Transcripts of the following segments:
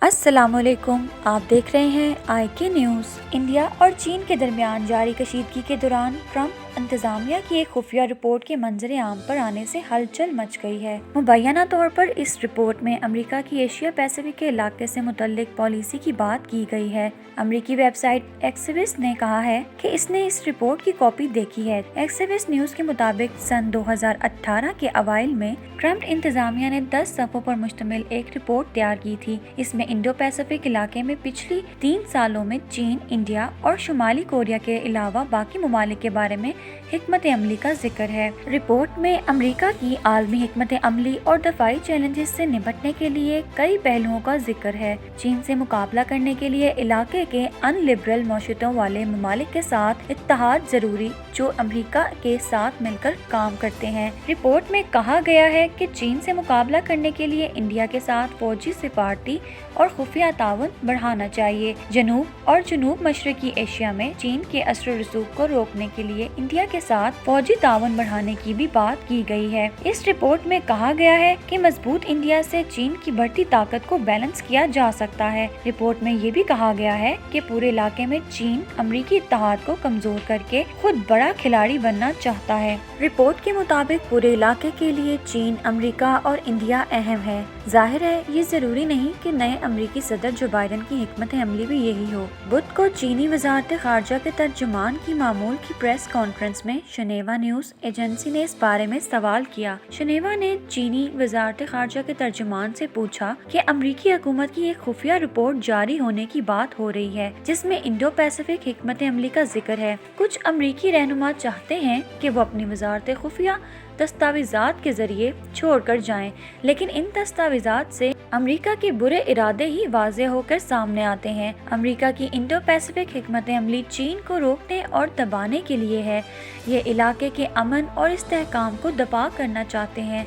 अस्सलामुअलैकुम, आप देख रहे हैं IK न्यूज़। इंडिया और चीन के दरमियान जारी कशीदगी के दौरान ट्रंप इंतजामिया की एक खुफिया रिपोर्ट के मंजर आम पर आने से हलचल मच गई है। मुबैना तौर पर इस रिपोर्ट में अमेरिका की एशिया पैसिफिक के इलाके से मुतल्लिक पॉलिसी की बात की गई है। अमेरिकी वेबसाइट एक्सिविस्ट ने कहा है कि इसने इस रिपोर्ट की कॉपी देखी है। एक्सिविस्ट न्यूज़ के मुताबिक सन 2018 के अवाइल में ट्रंप इंतजामिया ने 10 सफ़ों पर मुश्तमिल एक रिपोर्ट तैयार की थी। इसमें इंडो पैसिफिक इलाके में पिछली 3 सालों में चीन, इंडिया और शुमाली कोरिया के अलावा बाकी ममालिक के बारे में हिकमत अमली का जिक्र है। रिपोर्ट में अमेरिका की आलमी हिकमत अमली और दफाई चैलेंजेस से निपटने के लिए कई पहलुओं का जिक्र है। चीन से मुकाबला करने के लिए इलाके के अनलिबरल मौशियतों वाले ममालिक के साथ इत्तेहाद जरूरी, जो अमेरिका के साथ मिलकर काम करते हैं। रिपोर्ट में कहा गया है कि चीन से मुकाबला करने के लिए इंडिया के साथ फौजी, सिफारती और खुफिया ताउन बढ़ाना चाहिए। जनूब और जनूब मशरकी एशिया में चीन के असर रसूख को रोकने के लिए इंडिया के साथ फौजी ताउन बढ़ाने की भी बात की गई है। इस रिपोर्ट में कहा गया है कि मजबूत इंडिया से चीन की बढ़ती ताकत को बैलेंस किया जा सकता है। रिपोर्ट में ये भी कहा गया है कि पूरे इलाके में चीन अमरीकी इत्तेहाद को कमजोर करके खुद बड़ा खिलाड़ी बनना चाहता है। रिपोर्ट के मुताबिक पूरे इलाके के लिए चीन, अमेरिका और इंडिया अहम है। जाहिर है ये जरूरी नहीं कि नए अमेरिकी सदर जो बाइडेन की हिकमत अमली भी यही हो। बुध को चीनी वजारत खारजा के तर्जुमान की मामूल की प्रेस कॉन्फ्रेंस में शनेवा न्यूज एजेंसी ने इस बारे में सवाल किया। शनेवा ने चीनी वजारत खारजा के तर्जुमान से पूछा कि अमेरिकी हुकूमत की एक खुफिया रिपोर्ट जारी होने की बात हो रही है जिसमें इंडो पैसिफिक हिकमत अमली का जिक्र है। कुछ अमेरिकी रहनुमा चाहते हैं कि वो अपनी वजारत खुफिया दस्तावेजात के जरिए छोड़कर जाएं, लेकिन इन दस्तावेजात से अमेरिका के बुरे इरादे ही वाज़ेह होकर सामने आते हैं। अमेरिका की इंडो पैसिफिक हिकमत अमली चीन को रोकने और दबाने के लिए है। ये इलाके के अमन और इस्तेहकाम को दबा करना चाहते हैं।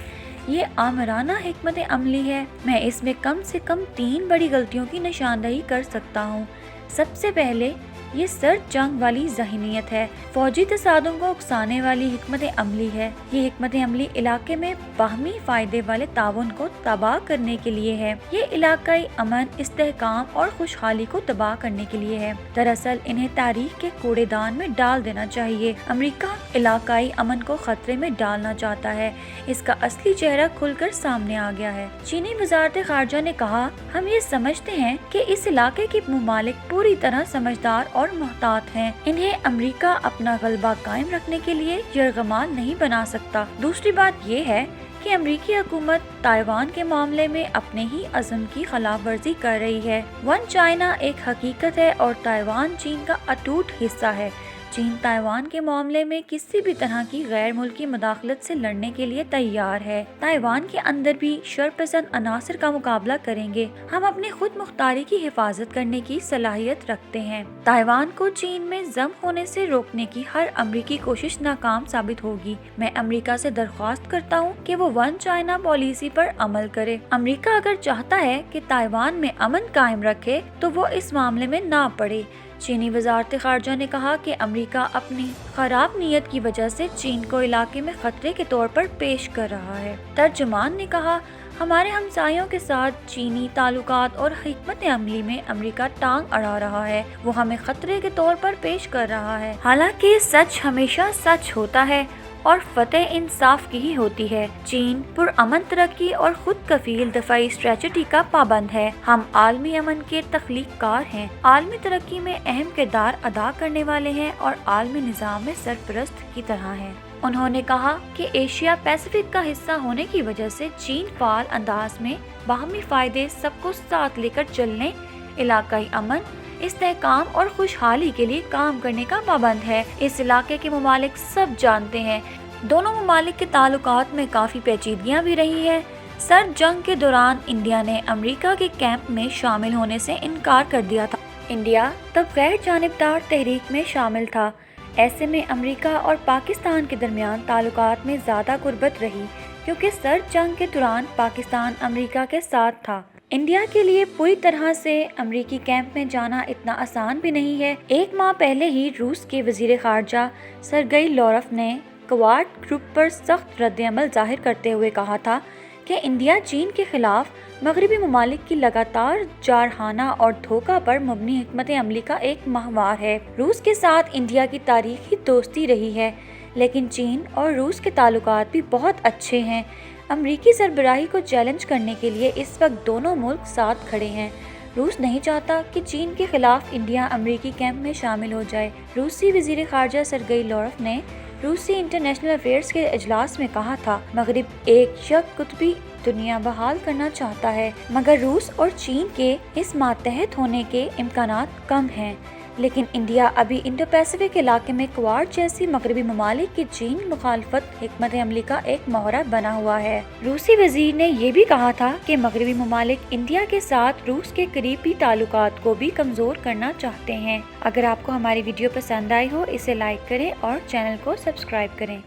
ये आमराना हिकमत अमली है। मैं इसमें कम से कम 3 बड़ी गलतियों की निशानदही कर सकता हूँ। सबसे पहले ये सर्द जंग वाली ज़हनीत है, फौजी तसादुम को उकसाने वाली हिकमत अमली है। ये हिकमत अमली इलाके में बाहमी फायदे वाले ताउन को तबाह करने के लिए है। ये इलाकाई अमन, इस्तेहकाम और खुशहाली को तबाह करने के लिए है। दरअसल इन्हें तारीख के कूड़ेदान में डाल देना चाहिए। अमेरिका इलाकाई अमन को खतरे में डालना चाहता है। इसका असली चेहरा खुलकर सामने आ गया है। चीनी वजारत खारजा ने कहा, हम ये समझते हैं कि इस इलाके के ममालिक पूरी तरह समझदार और मुहतात हैं। इन्हें अमेरिका अपना गलबा कायम रखने के लिए यरगमाल नहीं बना सकता। दूसरी बात ये है कि अमेरिकी हुकूमत ताइवान के मामले में अपने ही अज़म की खिलाफ वर्जी कर रही है। वन चाइना एक हकीकत है और ताइवान चीन का अटूट हिस्सा है। चीन ताइवान के मामले में किसी भी तरह की गैर मुल्की मुदाखलत से लड़ने के लिए तैयार है। ताइवान के अंदर भी शरपसंद अनासर का मुकाबला करेंगे। हम अपनी खुद मुख्तारी की हिफाजत करने की सलाहियत रखते हैं। ताइवान को चीन में जम होने से रोकने की हर अमरीकी कोशिश नाकाम साबित होगी। मैं अमरीका से दरख्वास्त करता हूँ कि वो वन चाइना पॉलिसी पर अमल करे। अमरीका अगर चाहता है कि ताइवान में अमन कायम रखे तो वो इस मामले में ना पड़े। चीनी वजारत खारजा ने कहा कि अमेरिका अपनी खराब नीयत की वजह से चीन को इलाके में खतरे के तौर पर पेश कर रहा है। तर्जुमान ने कहा, हमारे हमसायों के साथ चीनी ताल्लुकात और हिकमत अमली में अमेरिका टांग अड़ा रहा है। वो हमें खतरे के तौर पर पेश कर रहा है। हालांकि सच हमेशा सच होता है और फतेह इंसाफ की ही होती है। चीन पुरअमन तरक्की और खुद कफील दफाई स्ट्रेटजी का पाबंद है। हम आलमी अमन के तख्लीककार हैं, आलमी तरक्की में अहम किरदार अदा करने वाले हैं और आलमी निज़ाम में सरपरस्त की तरह हैं। उन्होंने कहा कि एशिया पैसिफिक का हिस्सा होने की वजह से चीन फाल अंदाज में बाहमी फायदे सबको साथ लेकर चलने, इलाकाई अमन, इस्तेहकाम और खुशहाली के लिए काम करने का पाबंद है। इस इलाके के ममालिक सब जानते हैं, दोनों ममालिक के ताल्लुकात में काफ़ी पेचीदगियाँ भी रही है। सर्द जंग के दौरान इंडिया ने अमेरिका के कैंप में शामिल होने से इनकार कर दिया था। इंडिया तब गैर जानिबदार तहरीक में शामिल था। ऐसे में अमेरिका और पाकिस्तान के दरमियान ताल्लुकात में ज़्यादा गुर्बत रही, क्योंकि सर्द जंग के दौरान पाकिस्तान अमेरिका के साथ था। इंडिया के लिए पूरी तरह से अमेरिकी कैंप में जाना इतना आसान भी नहीं है। एक माह पहले ही रूस के वजीर खारजा सरगई लॉवरोव ने क्वाड ग्रुप पर सख्त रद्द-ए-अमल जाहिर करते हुए कहा था कि इंडिया चीन के खिलाफ मगरबी ममालिक की लगातार जारहाना और धोखा पर मबनी हिकमत अमली का एक माहवार है। रूस के साथ इंडिया की तारीखी दोस्ती रही है, लेकिन चीन और रूस के ताल्लुकात भी बहुत अच्छे हैं। अमरीकी सरबराही को चैलेंज करने के लिए इस वक्त दोनों मुल्क साथ खड़े हैं। रूस नहीं चाहता कि चीन के खिलाफ इंडिया अमरीकी कैंप में शामिल हो जाए। रूसी वजीर खारजा सरगई लॉवरोव ने रूसी इंटरनेशनल अफेयर्स के इजलास में कहा था, मगरिब एक यककुतबी दुनिया बहाल करना चाहता है, मगर रूस और चीन के इस मातहत होने के इम्कानात कम हैं। लेकिन इंडिया अभी इंडो पैसिफिक इलाके में क्वाड जैसी मगरबी ममालिक की चीन मुखालफत हिकमत अमली का एक मोहरा बना हुआ है। रूसी वजीर ने ये भी कहा था कि मगरबी ममालिक इंडिया के साथ रूस के करीबी ताल्लुकात को भी कमजोर करना चाहते हैं। अगर आपको हमारी वीडियो पसंद आई हो, इसे लाइक करें और चैनल को सब्सक्राइब करें।